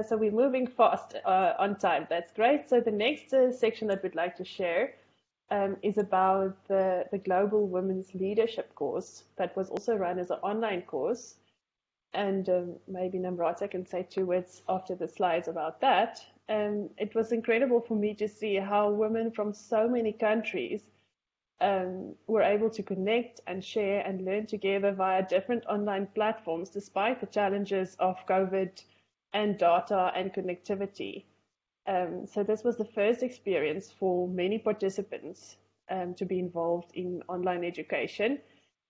so we're moving fast on time. That's great. So the next section that we'd like to share is about the Global Women's Leadership course that was also run as an online course. And maybe Namrata can say 2 words after the slides about that. It was incredible for me to see how women from so many countries were able to connect and share and learn together via different online platforms despite the challenges of COVID and data and connectivity. So this was the first experience for many participants to be involved in online education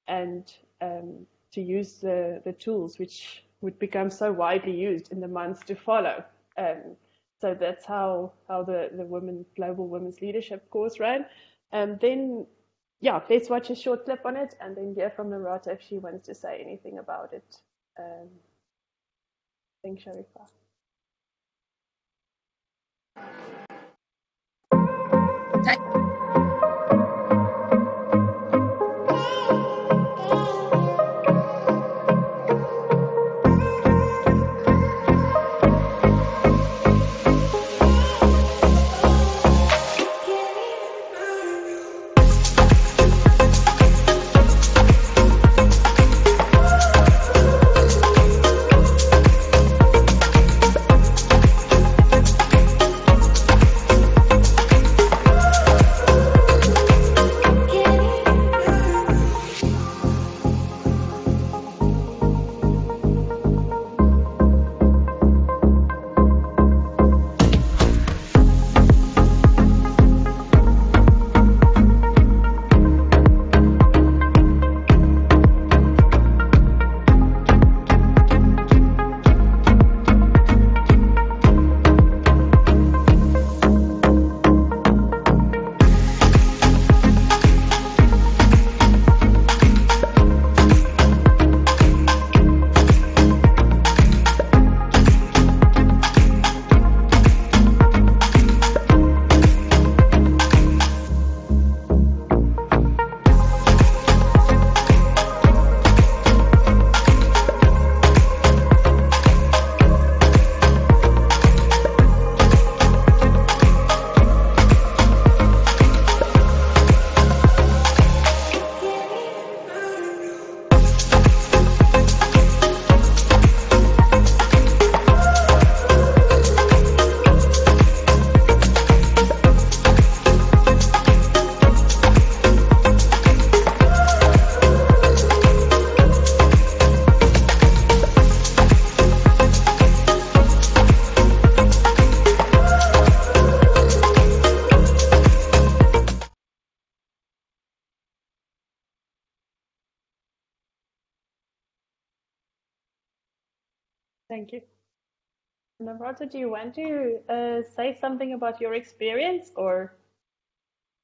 and to use the tools which would become so widely used in the months to follow. So that's how the Global Women's Leadership course ran. Then, yeah, let's watch a short clip on it and then hear from Namrata if she wants to say anything about it. Thanks, Sharifa. Thank you. Namrata, do you want to say something about your experience, or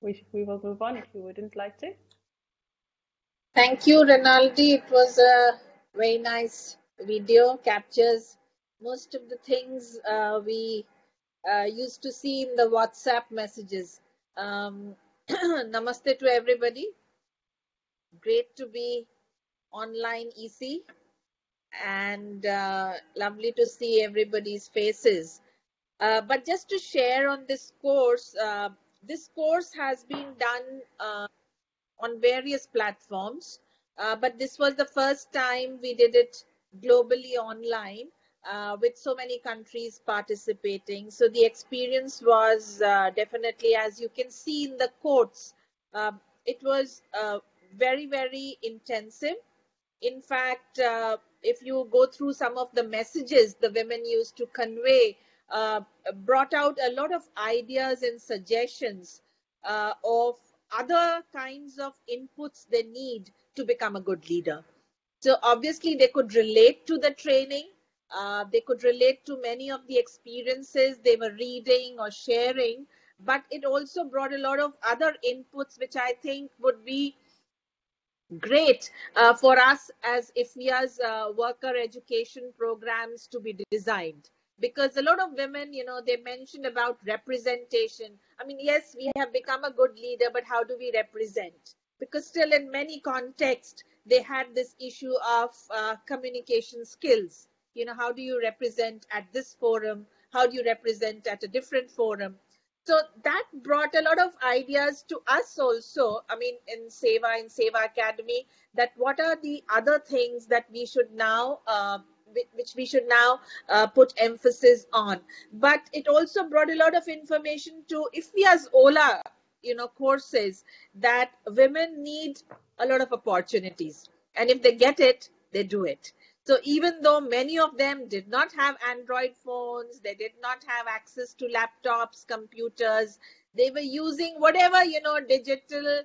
we will move on if you wouldn't like to? Thank you, Rinaldi. It was a very nice video, captures most of the things we used to see in the WhatsApp messages. Namaste to everybody. Great to be online EC and lovely to see everybody's faces. But just to share on this course has been done on various platforms, but this was the first time we did it globally online with so many countries participating. So the experience was definitely, as you can see in the quotes, it was very, very intensive. In fact, if you go through some of the messages the women used to convey, brought out a lot of ideas and suggestions of other kinds of inputs they need to become a good leader. So obviously they could relate to the training, they could relate to many of the experiences they were reading or sharing, but it also brought a lot of other inputs which I think would be great for us as IFIA's worker education programs to be designed. Because a lot of women, they mentioned about representation. I mean, yes, we have become a good leader, but how do we represent? Because still in many contexts, they had this issue of communication skills. how do you represent at this forum? How do you represent at a different forum? So that brought a lot of ideas to us also. I mean, in Seva Academy, that what are the other things that we should now, which we should now put emphasis on. But it also brought a lot of information to IFFIA's Ola, courses, that women need a lot of opportunities. And if they get it, they do it. So even though many of them did not have Android phones, they did not have access to laptops, computers, they were using whatever, digital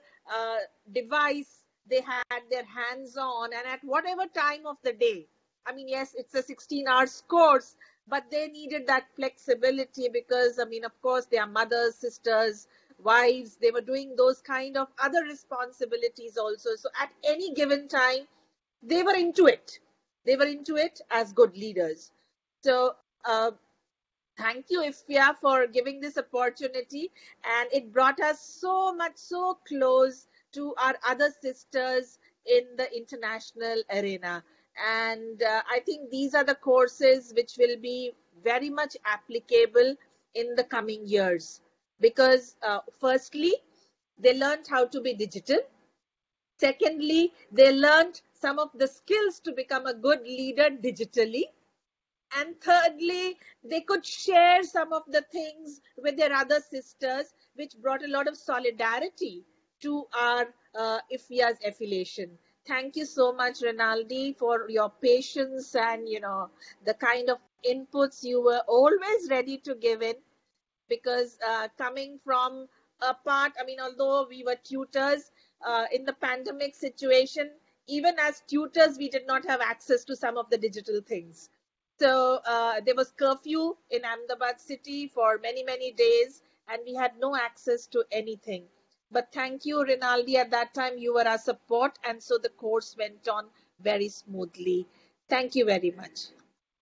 device they had their hands on, and at whatever time of the day. I mean, yes, it's a 16-hour course, but they needed that flexibility because, I mean, of course, they are mothers, sisters, wives. They were doing those kind of other responsibilities also. So at any given time, they were into it. They were into it as good leaders. So thank you, IFFIA, for giving this opportunity. And it brought us so close to our other sisters in the international arena. And I think these are the courses which will be very much applicable in the coming years. Because firstly, they learned how to be digital. Secondly, they learned some of the skills to become a good leader digitally. And thirdly, they could share some of the things with their other sisters, which brought a lot of solidarity to our IFFIA's affiliation. Thank you so much, Rinaldi, for your patience and, the kind of inputs you were always ready to give in. Because coming from a part, I mean, although we were tutors in the pandemic situation, even as tutors, we did not have access to some of the digital things. So there was curfew in Ahmedabad city for many days, and we had no access to anything. But thank you, Rinaldi. At that time, you were our support, and so the course went on very smoothly. Thank you very much.